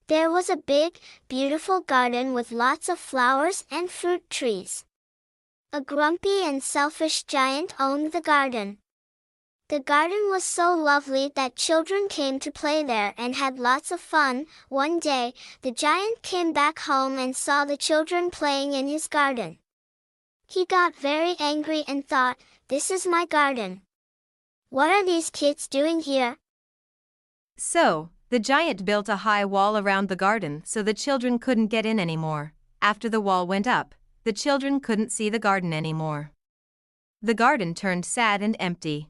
There was a big, beautiful garden with lots of flowers and fruit trees. A grumpy and selfish giant owned the garden. The garden was so lovely that children came to play there and had lots of fun. One day, the giant came back home and saw the children playing in his garden. He got very angry and thought, "This is my garden. What are these kids doing here?" So, the giant built a high wall around the garden so the children couldn't get in anymore. After the wall went up, the children couldn't see the garden anymore. The garden turned sad and empty.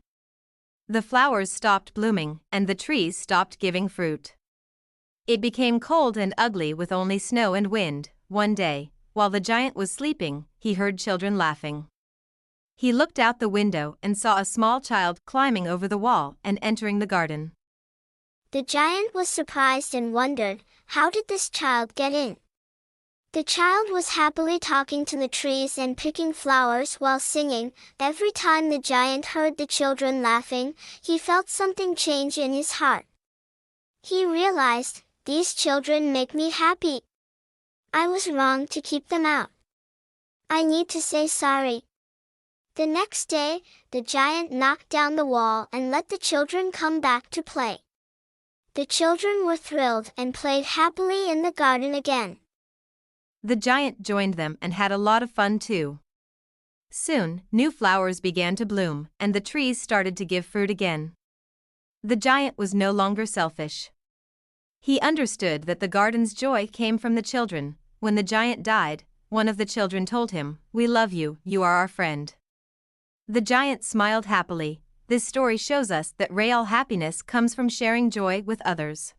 The flowers stopped blooming, and the trees stopped giving fruit. It became cold and ugly with only snow and wind. One day, while the giant was sleeping, he heard children laughing. He looked out the window and saw a small child climbing over the wall and entering the garden. The giant was surprised and wondered, how did this child get in? The child was happily talking to the trees and picking flowers while singing. Every time the giant heard the children laughing, he felt something change in his heart. He realized, these children make me happy. I was wrong to keep them out. I need to say sorry. The next day, the giant knocked down the wall and let the children come back to play. The children were thrilled and played happily in the garden again. The giant joined them and had a lot of fun too. Soon, new flowers began to bloom, and the trees started to give fruit again. The giant was no longer selfish. He understood that the garden's joy came from the children. When the giant died, one of the children told him, "We love you, you are our friend." The giant smiled happily. This story shows us that real happiness comes from sharing joy with others.